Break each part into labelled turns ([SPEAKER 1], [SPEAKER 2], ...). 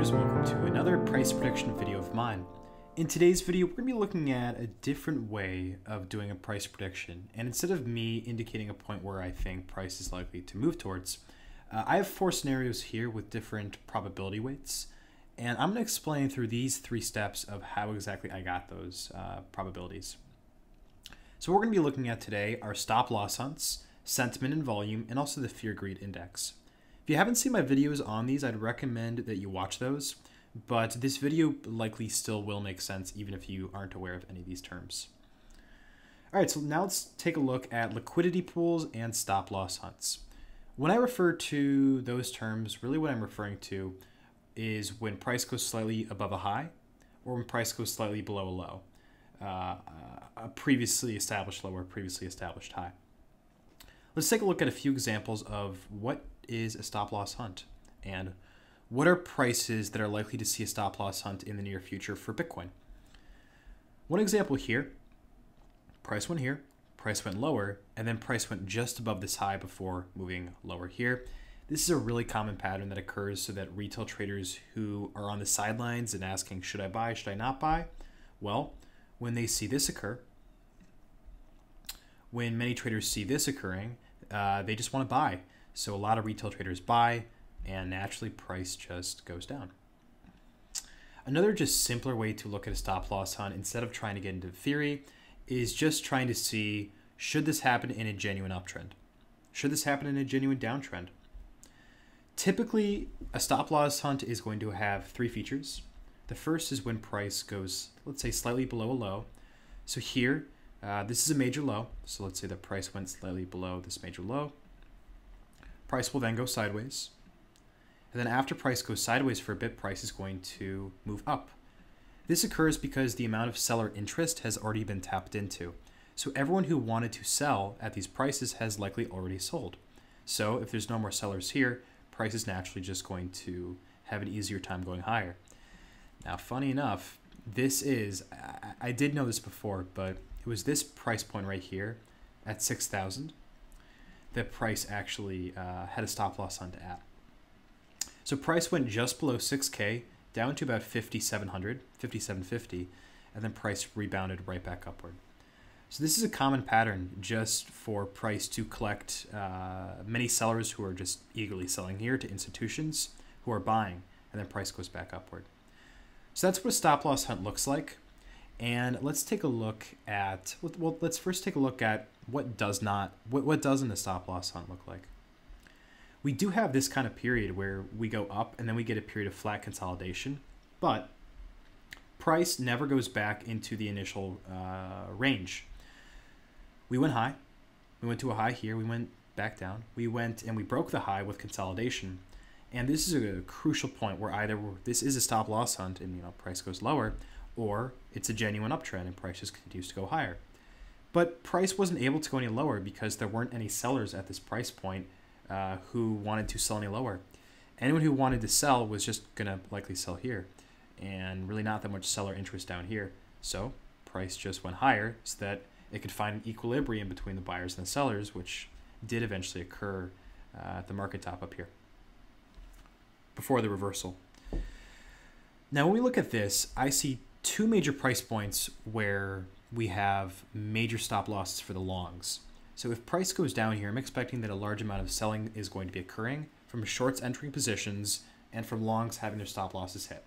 [SPEAKER 1] traders, welcome to another price prediction video of mine. In today's video, we're going to be looking at a different way of doing a price prediction. And instead of me indicating a point where I think price is likely to move towards, I have four scenarios here with different probability weights. And I'm going to explain through these three steps of how exactly I got those probabilities. So what we're going to be looking at today are stop loss hunts, sentiment and volume, and also the fear greed index. If you haven't seen my videos on these, I'd recommend that you watch those, but this video likely still will make sense even if you aren't aware of any of these terms. All right, so now let's take a look at liquidity pools and stop loss hunts. When I refer to those terms, really what I'm referring to is when price goes slightly above a high or when price goes slightly below a low, a previously established low or previously established high. Let's take a look at a few examples of what is a stop loss hunt and what are prices that are likely to see a stop loss hunt in the near future for Bitcoin. One example here, price went here, price went lower, and then price went just above this high before moving lower here. This is a really common pattern that occurs so that retail traders who are on the sidelines and asking, should I buy, should I not buy? Well, when they see this occur, when many traders see this occurring, they just want to buy. So a lot of retail traders buy, and naturally price just goes down. Another just simpler way to look at a stop loss hunt, instead of trying to get into theory, is just trying to see, should this happen in a genuine uptrend? Should this happen in a genuine downtrend? Typically, a stop loss hunt is going to have three features. The first is when price goes, let's say, slightly below a low. So here, this is a major low. So let's say the price went slightly below this major low. Price will then go sideways. And then after price goes sideways for a bit, price is going to move up. This occurs because the amount of seller interest has already been tapped into. So everyone who wanted to sell at these prices has likely already sold. So if there's no more sellers here, price is naturally just going to have an easier time going higher. Now, funny enough, this is, I did know this before, but it was this price point right here at 6,000 that price actually had a stop loss hunt at. So price went just below 6K down to about 5,700, 5,750, and then price rebounded right back upward. So this is a common pattern just for price to collect many sellers who are just eagerly selling here to institutions who are buying, and then price goes back upward. So that's what a stop loss hunt looks like. And let's take a look at, well, let's first take a look at what doesn't a stop loss hunt look like. We do have this kind of period where we go up and then we get a period of flat consolidation, but price never goes back into the initial range. We went high, we went to a high here, we went back down, we went and we broke the high with consolidation. And this is a crucial point where either this is a stop loss hunt and price goes lower, or it's a genuine uptrend and price just continues to go higher. But price wasn't able to go any lower because there weren't any sellers at this price point who wanted to sell any lower. Anyone who wanted to sell was just going to likely sell here, and really not that much seller interest down here. So price just went higher so that it could find an equilibrium between the buyers and the sellers, which did eventually occur at the market top up here before the reversal. Now, when we look at this, I see two major price points where we have major stop losses for the longs. So if price goes down here, I'm expecting that a large amount of selling is going to be occurring from shorts entering positions and from longs having their stop losses hit.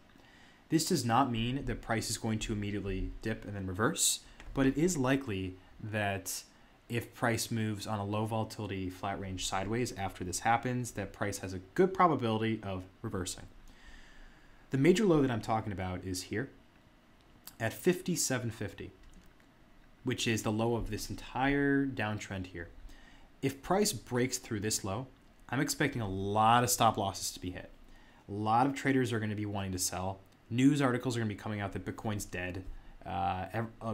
[SPEAKER 1] This does not mean that price is going to immediately dip and then reverse, but it is likely that if price moves on a low volatility flat range sideways after this happens, that price has a good probability of reversing. The major low that I'm talking about is here at 5,750, which is the low of this entire downtrend here. If price breaks through this low, I'm expecting a lot of stop losses to be hit. A lot of traders are going to be wanting to sell. News articles are going to be coming out that Bitcoin's dead.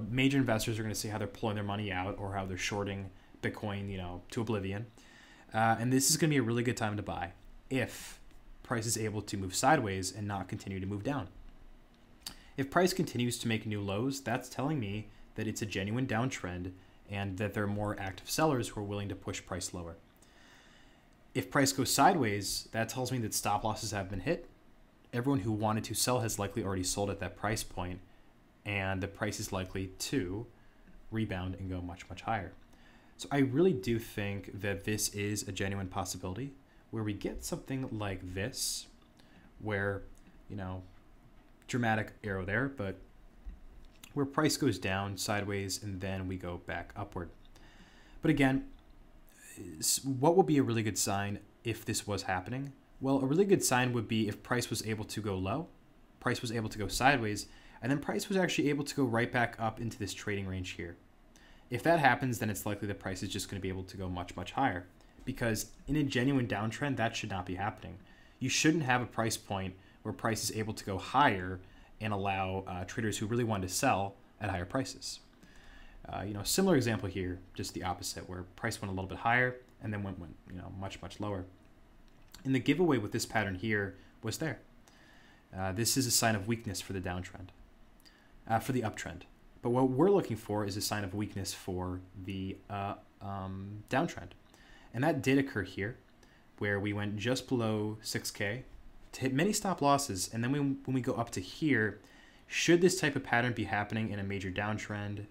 [SPEAKER 1] Major investors are going to see how they're pulling their money out or how they're shorting Bitcoin, to oblivion. And this is going to be a really good time to buy if price is able to move sideways and not continue to move down. If price continues to make new lows, that's telling me that it's a genuine downtrend and that there are more active sellers who are willing to push price lower. If price goes sideways, that tells me that stop losses have been hit everyone who wanted to sell has likely already sold at that price point, and the price is likely to rebound and go much, much higher. So I really do think that this is a genuine possibility where we get something like this, where, you know, dramatic arrow there, but where price goes down sideways and then we go back upward. But again, what would be a really good sign if this was happening? Well, a really good sign would be if price was able to go low, price was able to go sideways, and then price was actually able to go right back up into this trading range here. If that happens, then it's likely the price is just going to be able to go much, much higher, because in a genuine downtrend, that should not be happening. You shouldn't have a price point where price is able to go higher and allow traders who really want to sell at higher prices. Similar example here, just the opposite, where price went a little bit higher and then went much, much lower. And the giveaway with this pattern here was there. This is a sign of weakness for the downtrend, for the uptrend. But what we're looking for is a sign of weakness for the downtrend. And that did occur here, where we went just below 6K to hit many stop losses. And then when we go up to here, should this type of pattern be happening in a major downtrend?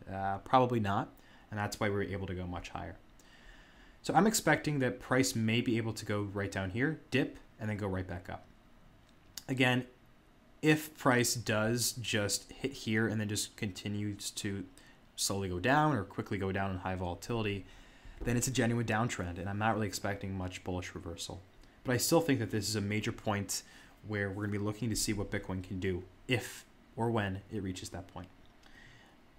[SPEAKER 1] Probably not. And that's why we were able to go much higher. So I'm expecting that price may be able to go right down here, dip, and then go right back up. Again, if price does just hit here and then just continues to slowly go down or quickly go down in high volatility, then it's a genuine downtrend, and I'm not really expecting much bullish reversal. But I still think that this is a major point where we're going to be looking to see what Bitcoin can do if or when it reaches that point.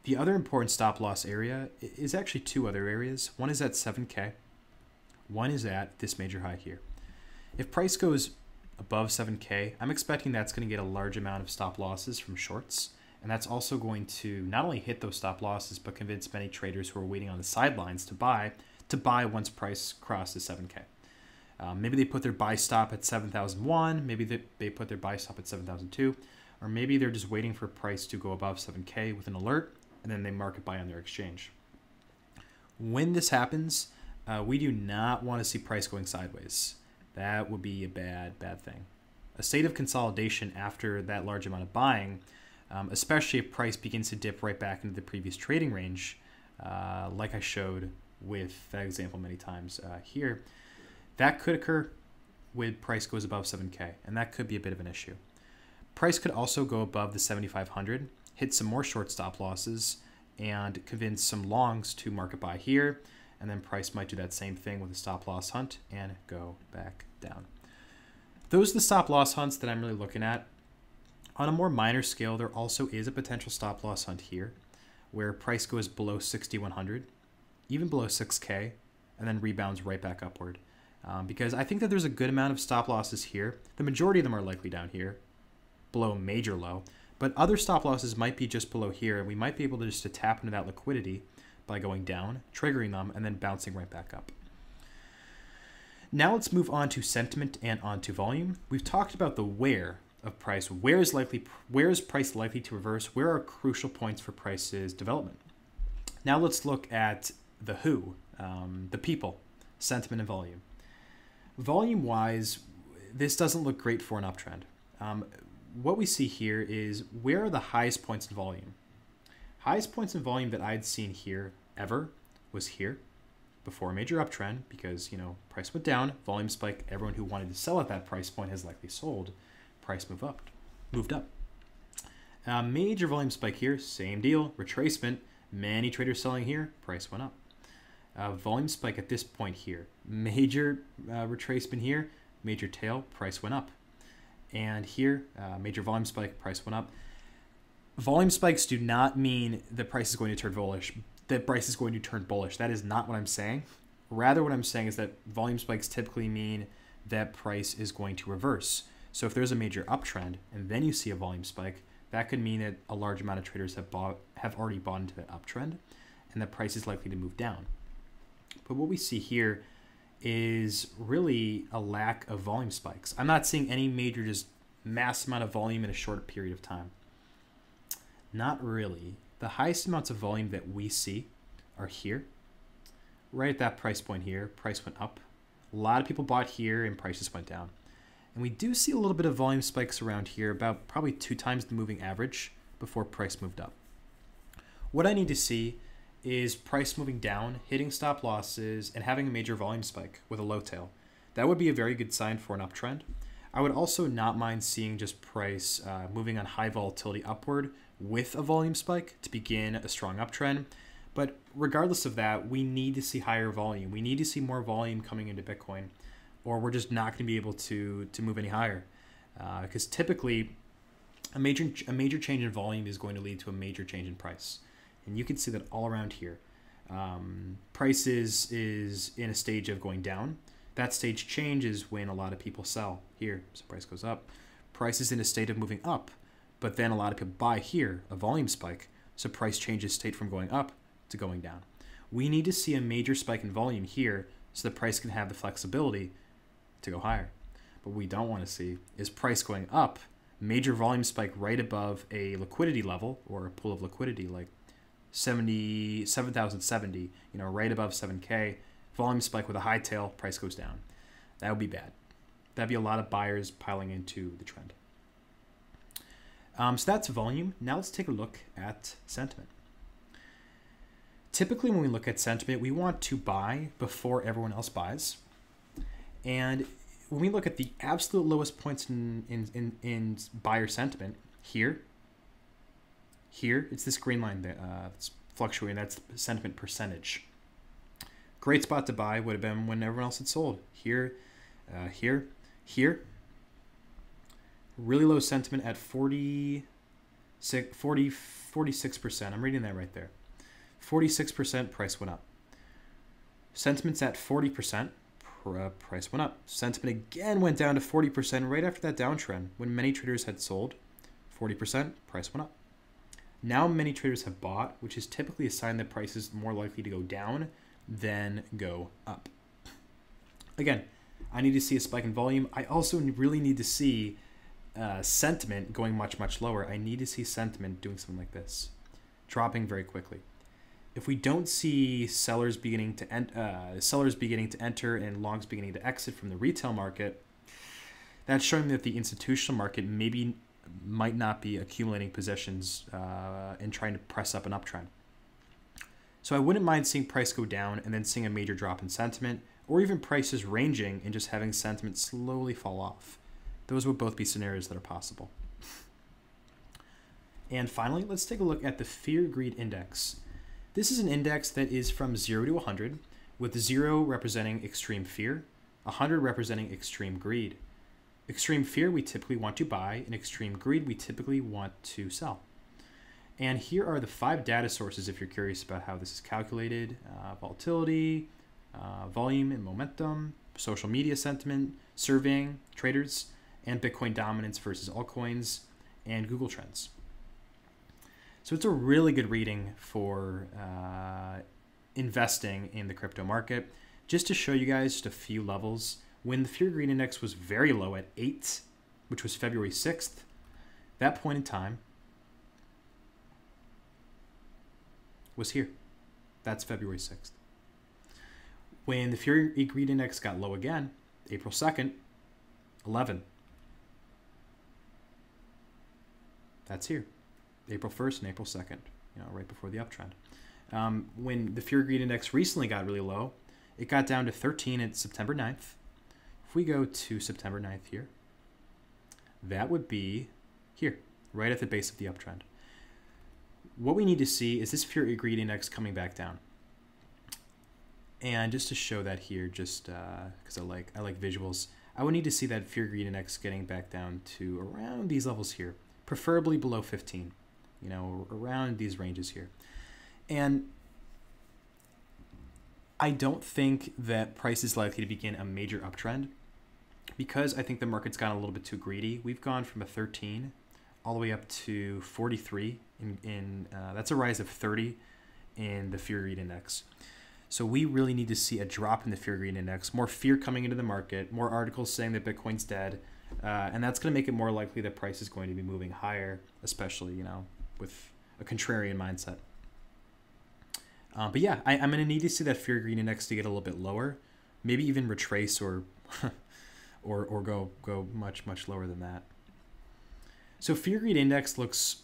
[SPEAKER 1] The other important stop loss area is actually two other areas. One is at 7K. One is at this major high here. If price goes above 7K, I'm expecting that's going to get a large amount of stop losses from shorts. And that's also going to not only hit those stop losses, but convince many traders who are waiting on the sidelines to buy once price crosses 7K. Maybe they put their buy stop at 7,001. Maybe they put their buy stop at 7,002. Or maybe they're just waiting for price to go above 7K with an alert, and then they market buy on their exchange. When this happens, we do not want to see price going sideways. That would be a bad thing. A state of consolidation after that large amount of buying, especially if price begins to dip right back into the previous trading range, like I showed with that example many times here, that could occur when price goes above 7K, and that could be a bit of an issue. Price could also go above the 7,500, hit some more short stop losses, and convince some longs to market buy here, and then price might do that same thing with a stop loss hunt and go back down. Those are the stop loss hunts that I'm really looking at. On a more minor scale, there also is a potential stop loss hunt here, where price goes below 6,100, even below 6K, and then rebounds right back upward. Because I think that there's a good amount of stop losses here. The majority of them are likely down here, below major low, but other stop losses might be just below here, and we might be able to just tap into that liquidity by going down, triggering them, and then bouncing right back up. Now let's move on to sentiment and onto volume. We've talked about the where of price. Where is price likely to reverse? Where are crucial points for price's development? Now let's look at the who, the people, sentiment and volume. Volume-wise, this doesn't look great for an uptrend. What we see here is where are the highest points in volume? Highest points in volume that I'd seen here ever was here before a major uptrend, because price went down, volume spike, everyone who wanted to sell at that price point has likely sold, price moved up. Major volume spike here, same deal, retracement, many traders selling here, price went up. Volume spike at this point here, major retracement here, major tail, price went up. And here, major volume spike, price went up. Volume spikes do not mean the price is going to turn bullish. That price is going to turn bullish. That is not what I'm saying. Rather, what I'm saying is that volume spikes typically mean that price is going to reverse. So if there's a major uptrend and then you see a volume spike, that could mean that a large amount of traders have already bought into that uptrend, and that price is likely to move down. But what we see here is really a lack of volume spikes. I'm not seeing any major just mass amount of volume in a short period of time. Not really. The highest amounts of volume that we see are here, right at that price point here. Price went up. A lot of people bought here and prices went down. And we do see a little bit of volume spikes around here, about probably 2 times the moving average before price moved up. What I need to see is price moving down, hitting stop losses, and having a major volume spike with a low tail. That would be a very good sign for an uptrend. I would also not mind seeing just price moving on high volatility upward with a volume spike to begin a strong uptrend. But regardless of that, we need to see higher volume. We need to see more volume coming into Bitcoin, or we're just not going to be able to move any higher. Because typically, a major change in volume is going to lead to a major change in price. And you can see that all around here. Price is in a stage of going down. That stage changes when a lot of people sell here, so price goes up. Price is in a state of moving up, but then a lot of people buy here, a volume spike, so price changes state from going up to going down. We need to see a major spike in volume here so the price can have the flexibility to go higher. But what we don't want to see is price going up, major volume spike right above a liquidity level or a pool of liquidity like 7,070, right above 7K, volume spike with a high tail, price goes down. That would be bad. That'd be a lot of buyers piling into the trend. So that's volume. Now let's take a look at sentiment. Typically when we look at sentiment, we want to buy before everyone else buys. And when we look at the absolute lowest points in buyer sentiment, here, it's this green line that's fluctuating. That's the sentiment percentage. Great spot to buy would have been when everyone else had sold. Here. Really low sentiment at 46%. I'm reading that right there. 46% price went up. Sentiment's at 40%, price went up. Sentiment again went down to 40% right after that downtrend when many traders had sold. 40%, price went up. Now many traders have bought, which is typically a sign that price is more likely to go down than go up. Again, I need to see a spike in volume. I also really need to see sentiment going much, much lower. I need to see sentiment doing something like this, dropping very quickly. If we don't see sellers beginning to enter and longs beginning to exit from the retail market, that's showing that the institutional market might not be accumulating positions and trying to press up an uptrend. So I wouldn't mind seeing price go down and then seeing a major drop in sentiment, or even prices ranging and just having sentiment slowly fall off. Those would both be scenarios that are possible. And finally, let's take a look at the Fear Greed Index. This is an index that is from 0 to 100, with 0 representing extreme fear, 100 representing extreme greed. Extreme fear we typically want to buy, and extreme greed we typically want to sell. And here are the 5 data sources if you're curious about how this is calculated. Volatility, volume and momentum, social media sentiment, surveying traders, and Bitcoin dominance versus altcoins, and Google Trends. So it's a really good reading for investing in the crypto market. Just to show you guys just a few levels, when the Fear Greed Index was very low at 8, which was February 6th, that point in time was here. That's February 6th. When the Fear Greed Index got low again, April 2nd, 11. That's here. April 1st and April 2nd, right before the uptrend. When the Fear Greed Index recently got really low, it got down to 13 at September 9th. If we go to September 9th here, that would be here, right at the base of the uptrend. What we need to see is this Fear Greed Index coming back down. And just to show that here, just because I like visuals, I would need to see that Fear Greed Index getting back down to around these levels here, preferably below 15, around these ranges here. And I don't think that price is likely to begin a major uptrend because I think the market's gotten a little bit too greedy. We've gone from a 13 all the way up to 43 that's a rise of 30 in the Fear Greed Index. So we really need to see a drop in the Fear Greed Index, more fear coming into the market, more articles saying that Bitcoin's dead, and that's going to make it more likely that price is going to be moving higher, especially, with a contrarian mindset. But yeah, I'm going to need to see that Fear Greed Index to get a little bit lower, maybe even retrace or or go much lower than that. So fear greed index looks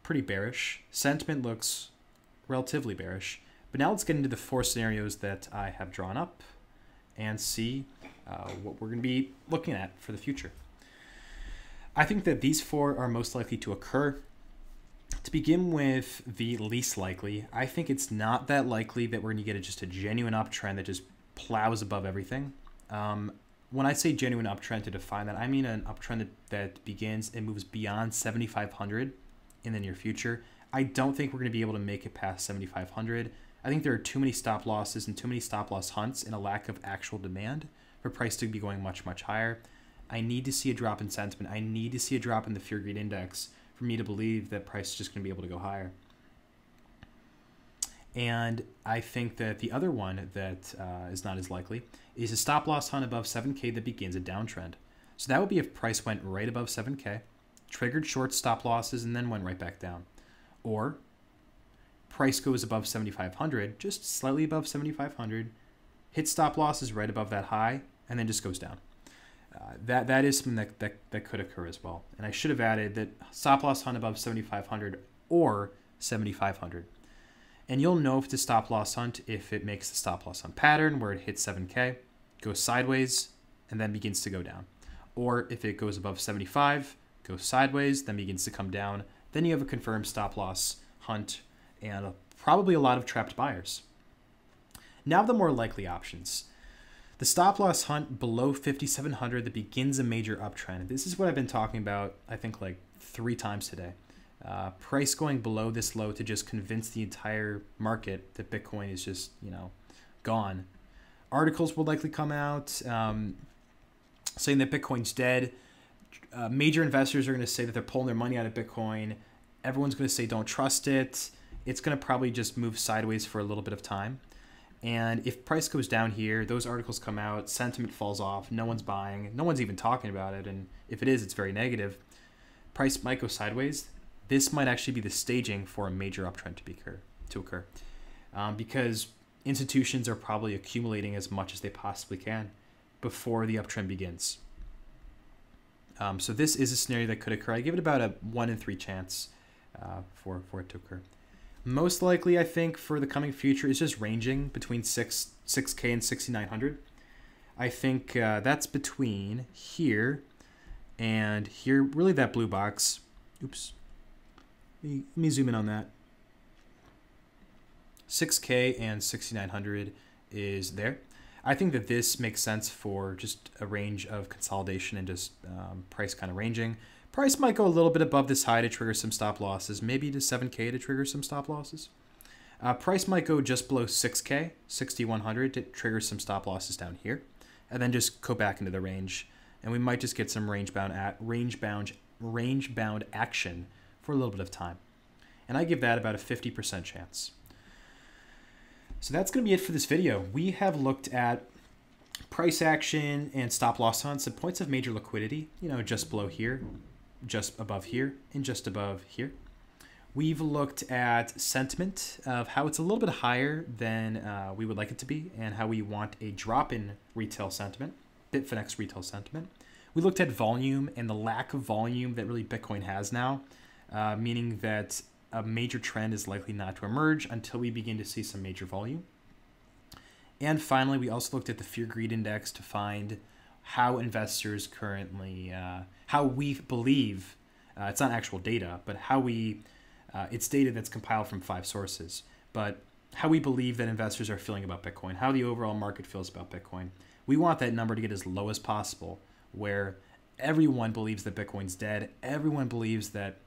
[SPEAKER 1] pretty bearish. Sentiment looks relatively bearish. But now let's get into the 4 scenarios that I have drawn up and see what we're going to be looking at for the future. I think that these 4 are most likely to occur. To begin with, the least likely, I think it's not that likely that we're going to get just a genuine uptrend that just plows above everything. When I say genuine uptrend, to define that, I mean an uptrend that begins and moves beyond 7,500 in the near future. I don't think we're going to be able to make it past 7,500. I think there are too many stop losses and too many stop loss hunts and a lack of actual demand for price to be going much higher. I need to see a drop in sentiment. I need to see a drop in the fear greed index for me to believe that price is just going to be able to go higher. And I think that the other one that is not as likely is a stop loss hunt above 7K that begins a downtrend. So that would be if price went right above 7K, triggered short stop losses, and then went right back down. Or price goes above 7,500, just slightly above 7,500, hits stop losses right above that high, and then just goes down. That is something that could occur as well. And I should have added that stop loss hunt above 7,500 or 7,500. And you'll know if it's a stop loss hunt if it makes the stop loss hunt pattern where it hits 7K, goes sideways, and then begins to go down. Or if it goes above 75, goes sideways, then begins to come down, then you have a confirmed stop loss hunt and probably a lot of trapped buyers. Now the more likely options. The stop loss hunt below 5,700 that begins a major uptrend. This is what I've been talking about, I think, like 3 times today. Price going below this low to just convince the entire market that Bitcoin is just, gone. Articles will likely come out saying that Bitcoin's dead. Major investors are going to say that they're pulling their money out of Bitcoin. Everyone's going to say don't trust it. It's going to probably just move sideways for a little bit of time. And if price goes down here, those articles come out, sentiment falls off, no one's buying, no one's even talking about it. And if it is, it's very negative. Price might go sideways. This might actually be the staging for a major uptrend to occur. Because institutions are probably accumulating as much as they possibly can before the uptrend begins. So this is a scenario that could occur. I give it about a 1 in 3 chance for it to occur. Most likely, I think, for the coming future is just ranging between 6K and 6,900. I think that's between here and here. Really, that blue box. Oops. Let me zoom in on that. 6K and 6,900 is there. I think that this makes sense for just a range of consolidation and just price kind of ranging. Price might go a little bit above this high to trigger some stop losses, maybe to 7K to trigger some stop losses. Price might go just below 6K, 6,100 to trigger some stop losses down here, and then just go back into the range. And we might just get some range bound action for a little bit of time. And I give that about a 50% chance. So that's going to be it for this video. We have looked at price action and stop loss hunts at points of major liquidity, just below here, just above here, and just above here. We've looked at sentiment of how it's a little bit higher than we would like it to be and how we want a drop in retail sentiment, Bitfinex retail sentiment. We looked at volume and the lack of volume that really Bitcoin has now, meaning that a major trend is likely not to emerge until we begin to see some major volume. And finally, we also looked at the fear greed index to find how investors currently, how we believe, it's not actual data, but how we, it's data that's compiled from 5 sources, but how we believe that investors are feeling about Bitcoin, how the overall market feels about Bitcoin. We want that number to get as low as possible, where everyone believes that Bitcoin's dead, everyone believes that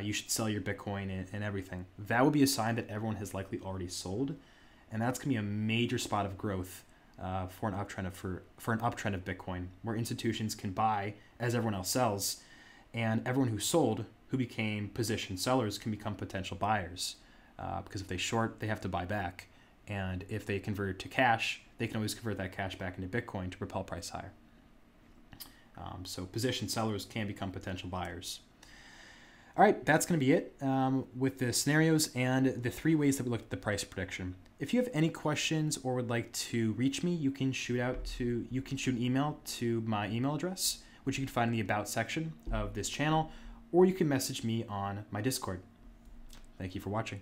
[SPEAKER 1] you should sell your Bitcoin and everything. That would be a sign that everyone has likely already sold, and that's going to be a major spot of growth for an uptrend of Bitcoin, where institutions can buy as everyone else sells, and everyone who sold, who became position sellers, can become potential buyers. Because if they short, they have to buy back, and if they convert it to cash, they can always convert that cash back into Bitcoin to propel price higher. So position sellers can become potential buyers. All right, that's going to be it with the scenarios and the 3 ways that we looked at the price prediction. If you have any questions or would like to reach me, you can shoot an email to my email address, which you can find in the About section of this channel, or you can message me on my Discord. Thank you for watching.